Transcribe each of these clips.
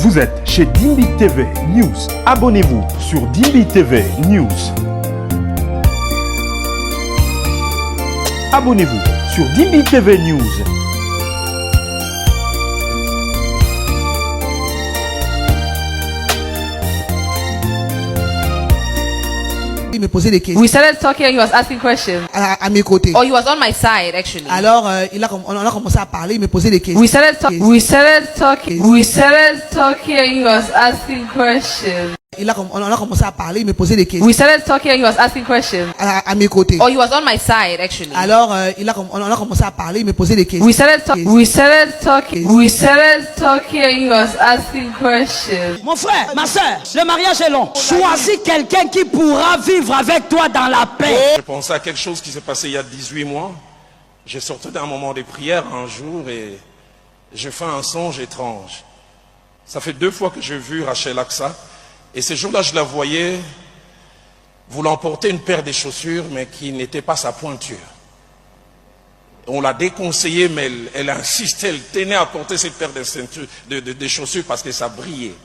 Vous êtes chez Dimbi TV News. Abonnez-vous sur Dimbi TV News. Abonnez-vous sur Dimbi TV News. Il me posait des questions. We started talking and he was asking questions. À mes côtés. Or he was on my side actually. Alors, on a commencé à parler, il me posait des questions. We started talking and he was asking questions. On a commencé à parler, il me posait des questions. We started talking and he was asking questions. À mes côtés. Or he was on my side actually. Alors, on a commencé à parler, il me posait des questions. We started talking and he was asking questions. Mon frère, ma soeur, le mariage est long. Choisis quelqu'un qui pourra vivre avec toi dans la paix. Je pensais à quelque chose qui s'est passé il y a 18 mois. J'ai sorti d'un moment de prière un jour et j'ai fait un songe étrange. Ça fait 2 fois que j'ai vu Rachel Aksa. Et ce jour-là, je la voyais voulant porter une paire de chaussures, mais qui n'était pas sa pointure. On l'a déconseillé, mais elle insistait, elle tenait à porter cette paire de chaussures parce que ça brillait.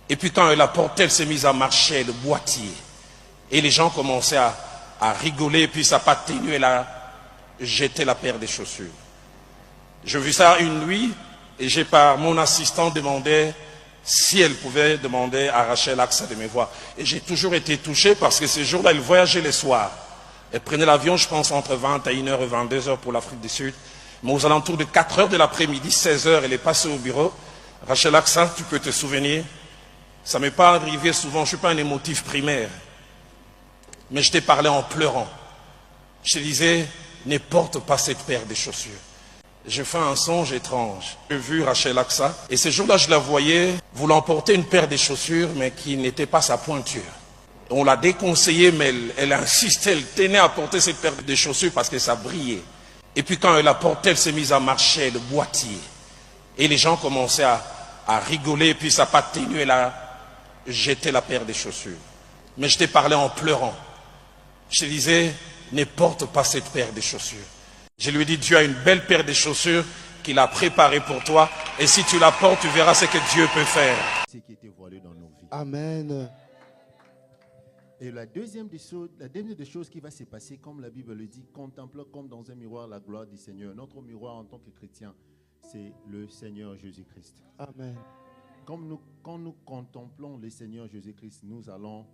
Et puis quand elle la portait, elle s'est mise à marcher, le boîtier. Et les gens commençaient à rigoler, et puis ça n'a pas tenu, elle a jeté la paire de chaussures. J'ai vu ça une nuit, et j'ai par mon assistant demandé si elle pouvait demander à Rachel Aksa de me voir. Et j'ai toujours été touché parce que ce jour-là, elle voyageait les soirs. Elle prenait l'avion, je pense, entre 21h et 22h pour l'Afrique du Sud. Mais aux alentours de 4h de l'après-midi, 16h, elle est passée au bureau. Rachel Aksa, tu peux te souvenir, ça ne m'est pas arrivé souvent, je ne suis pas un émotif primaire. Mais je t'ai parlé en pleurant. Je te disais, ne porte pas cette paire de chaussures. J'ai fait un songe étrange. J'ai vu Rachel Aksa et ce jour-là, je la voyais voulant porter une paire de chaussures, mais qui n'était pas sa pointure. On l'a déconseillé, mais elle insistait, elle tenait à porter cette paire de chaussures parce que ça brillait. Et puis quand elle la portait, elle s'est mise à marcher, le boîtier. Et les gens commençaient à rigoler, et puis ça n'a pas tenu, elle a jeté la paire de chaussures. Mais je t'ai parlé en pleurant. Je te disais, ne porte pas cette paire de chaussures. Je lui ai dit, tu as une belle paire de chaussures qu'il a préparée pour toi. Et si tu la portes, tu verras ce que Dieu peut faire. Ce qui était voilé dans nos vies. Amen. Et la deuxième des choses qui va se passer, comme la Bible le dit, contemplant comme dans un miroir la gloire du Seigneur. Notre miroir en tant que chrétien, c'est le Seigneur Jésus-Christ. Amen. Quand nous contemplons le Seigneur Jésus-Christ, nous allons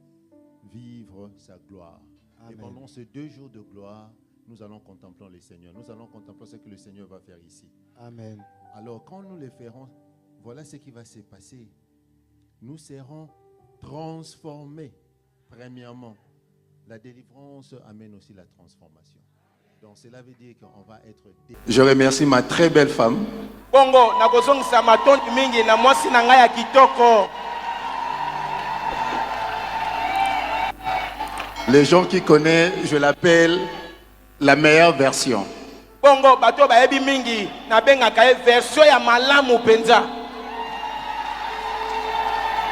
vivre sa gloire. Amen. Et pendant ces 2 jours de gloire, nous allons contempler le Seigneur. Nous allons contempler ce que le Seigneur va faire ici. Amen. Alors, quand nous le ferons, voilà ce qui va se passer. Nous serons transformés. Premièrement, la délivrance amène aussi la transformation. Donc, cela veut dire qu'on va être... Je remercie ma très belle femme. Bongo, nakozongisa matondi mingi na mwasi na ngai ya kitoko. Les gens qui connaissent, je l'appelle la meilleure version. Bongo, bato baebi mingi na bengaka version ya malamu penza.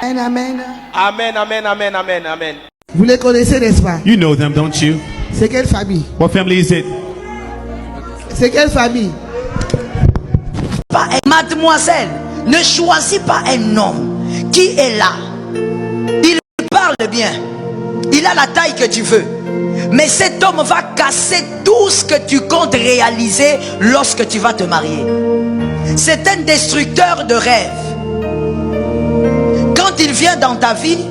Amen. Amen, amen, amen, amen, amen. Vous les connaissez, n'est-ce pas? You know them, don't you? C'est quelle famille? What family is it? C'est quelle famille? Mademoiselle, ne choisis pas un homme qui est là. Il parle bien. Il a la taille que tu veux. Mais cet homme va casser tout ce que tu comptes réaliser lorsque tu vas te marier. C'est un destructeur de rêves. Quand il vient dans ta vie,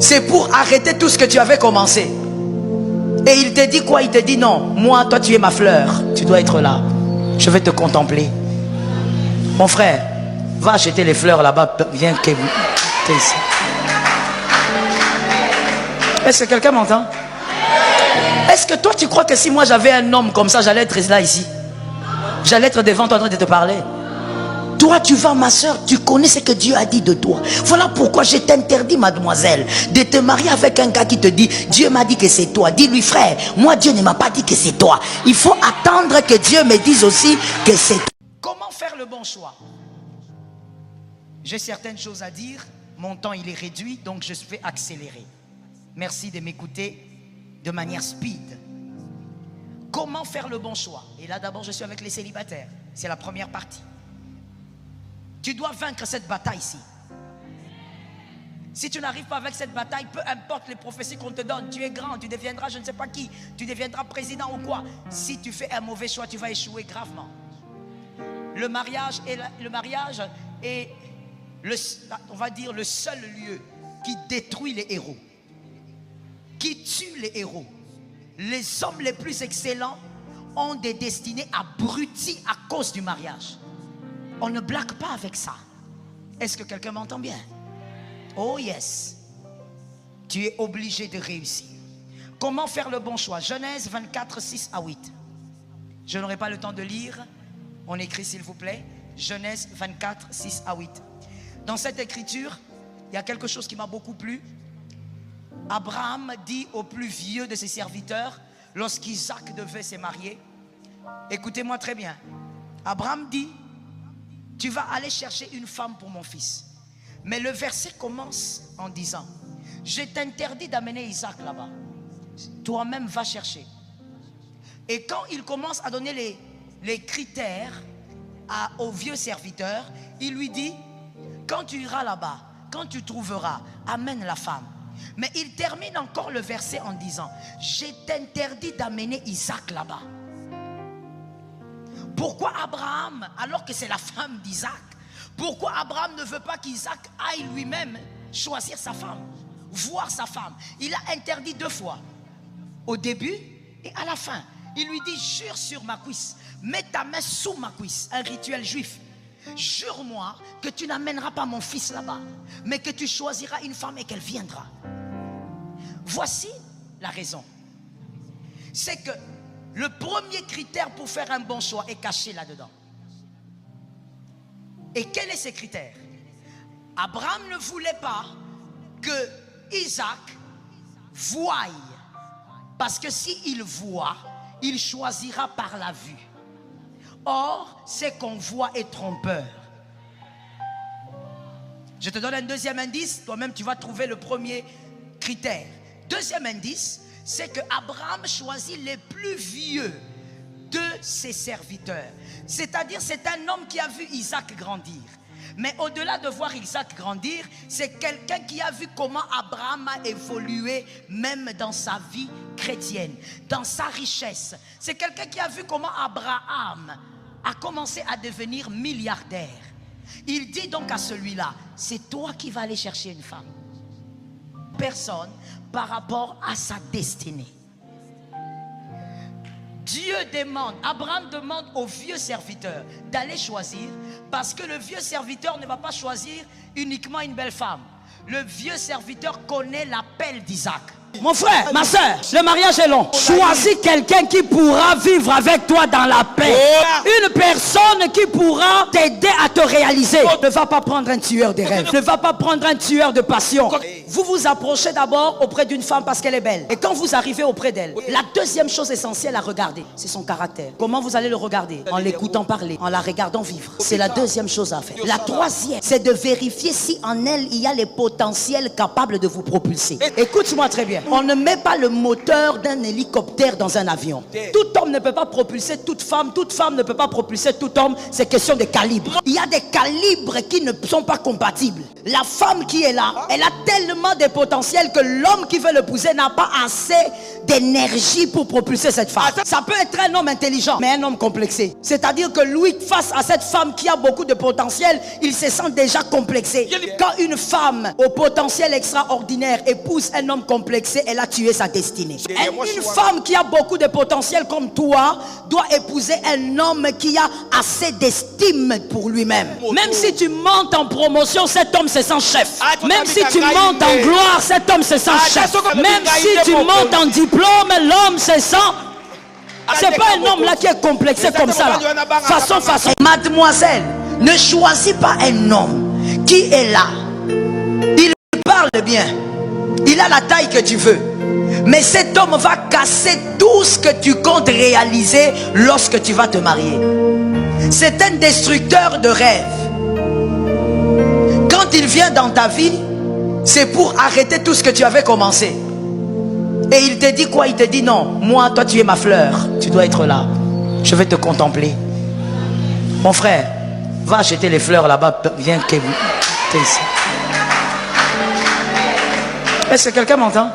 c'est pour arrêter tout ce que tu avais commencé. Et il te dit quoi? Il te dit non, moi, toi tu es ma fleur. Tu dois être là. Je vais te contempler. Mon frère, va acheter les fleurs là-bas. Viens que t'es ici. Est-ce que quelqu'un m'entend? Est-ce que toi tu crois que si moi j'avais un homme comme ça, j'allais être là ici? J'allais être devant toi en train de te parler? Toi tu vas, ma soeur, tu connais ce que Dieu a dit de toi. Voilà pourquoi je t'interdis, mademoiselle, de te marier avec un gars qui te dit Dieu m'a dit que c'est toi. Dis-lui, frère, moi Dieu ne m'a pas dit que c'est toi. Il faut attendre que Dieu me dise aussi que c'est toi. Comment faire le bon choix? J'ai certaines choses à dire. Mon temps il est réduit, donc je vais accélérer. Merci de m'écouter de manière speed. Comment faire le bon choix? Et là d'abord je suis avec les célibataires. C'est la première partie. Tu dois vaincre cette bataille-ci. Si tu n'arrives pas avec cette bataille, peu importe les prophéties qu'on te donne, tu es grand, tu deviendras je ne sais pas qui, tu deviendras président ou quoi. Si tu fais un mauvais choix, tu vas échouer gravement. Le mariage est on va dire le seul lieu qui détruit les héros, qui tue les héros. Les hommes les plus excellents ont des destinées abruties à cause du mariage. On ne blague pas avec ça. Est-ce que quelqu'un m'entend bien? Oh yes. Tu es obligé de réussir. Comment faire le bon choix? Genèse 24, 6 à 8. Je n'aurai pas le temps de lire. On écrit s'il vous plaît. Genèse 24, 6 à 8. Dans cette écriture, il y a quelque chose qui m'a beaucoup plu. Abraham dit au plus vieux de ses serviteurs, lorsqu'Isaac devait se marier, écoutez-moi très bien. Abraham dit, tu vas aller chercher une femme pour mon fils. Mais le verset commence en disant, je t'interdis d'amener Isaac là-bas. Toi-même va chercher. Et quand il commence à donner les critères au vieux serviteur, il lui dit, quand tu iras là-bas, quand tu trouveras, amène la femme. Mais il termine encore le verset en disant, je t'interdis d'amener Isaac là-bas. Pourquoi Abraham, alors que c'est la femme d'Isaac, pourquoi Abraham ne veut pas qu'Isaac aille lui-même choisir sa femme, voir sa femme? Il a interdit 2 fois, au début et à la fin. Il lui dit, jure sur ma cuisse, mets ta main sous ma cuisse, un rituel juif. Jure-moi que tu n'amèneras pas mon fils là-bas, mais que tu choisiras une femme et qu'elle viendra. Voici la raison. C'est que le premier critère pour faire un bon choix est caché là-dedans. Et quel est ce critère? Abraham ne voulait pas que Isaac voie, parce que s'il voit, il choisira par la vue. Or, ce qu'on voit est trompeur. Je te donne un deuxième indice, toi-même tu vas trouver le premier critère. Deuxième indice, c'est que Abraham choisit les plus vieux de ses serviteurs. C'est-à-dire, c'est un homme qui a vu Isaac grandir. Mais au-delà de voir Isaac grandir, c'est quelqu'un qui a vu comment Abraham a évolué même dans sa vie chrétienne, dans sa richesse. C'est quelqu'un qui a vu comment Abraham a commencé à devenir milliardaire. Il dit donc à celui-là, c'est toi qui vas aller chercher une femme. Personne par rapport à sa destinée. Dieu demande, Abraham demande au vieux serviteur d'aller choisir, parce que le vieux serviteur ne va pas choisir uniquement une belle femme. Le vieux serviteur connaît l'appel d'Isaac. Mon frère, ma soeur, le mariage est long. Choisis quelqu'un qui pourra vivre avec toi dans la paix. Une personne qui pourra t'aider à te réaliser. Ne va pas prendre un tueur de rêve. Ne va pas prendre un tueur de passion. Vous vous approchez d'abord auprès d'une femme parce qu'elle est belle. Et quand vous arrivez auprès d'elle, la deuxième chose essentielle à regarder, c'est son caractère. Comment vous allez le regarder? En l'écoutant parler, en la regardant vivre. C'est la deuxième chose à faire. La troisième, c'est de vérifier si en elle, il y a les potentiels capables de vous propulser. Écoute-moi très bien. On ne met pas le moteur d'un hélicoptère dans un avion. Tout homme ne peut pas propulser toute femme ne peut pas propulser tout homme. C'est question de calibre. Il y a des calibres qui ne sont pas compatibles. La femme qui est là, elle a tellement de potentiel que l'homme qui veut l'épouser n'a pas assez d'énergie pour propulser cette femme. Ça peut être un homme intelligent, mais un homme complexé. C'est-à-dire que lui, face à cette femme qui a beaucoup de potentiel, il se sent déjà complexé. Quand une femme au potentiel extraordinaire épouse un homme complexé, elle a tué sa destinée. Une femme qui a beaucoup de potentiel comme toi doit épouser un homme qui a assez d'estime pour lui-même. Même si tu montes en promotion, cet homme se sent chef. Même si tu montes en gloire, cet homme se sent chef. Même si tu montes en diplôme, l'homme se sent... C'est pas un homme là qui est complexé comme ça là. Façon. Mademoiselle, ne choisis pas un homme qui est là. Il parle bien. Il a la taille que tu veux. Mais cet homme va casser tout ce que tu comptes réaliser lorsque tu vas te marier. C'est un destructeur de rêves. Quand il vient dans ta vie, c'est pour arrêter tout ce que tu avais commencé. Et il te dit quoi? Il te dit non, moi, toi tu es ma fleur. Tu dois être là. Je vais te contempler. Mon frère, va acheter les fleurs là-bas. Viens, Kevin. T'es ici. Est-ce que quelqu'un m'entend?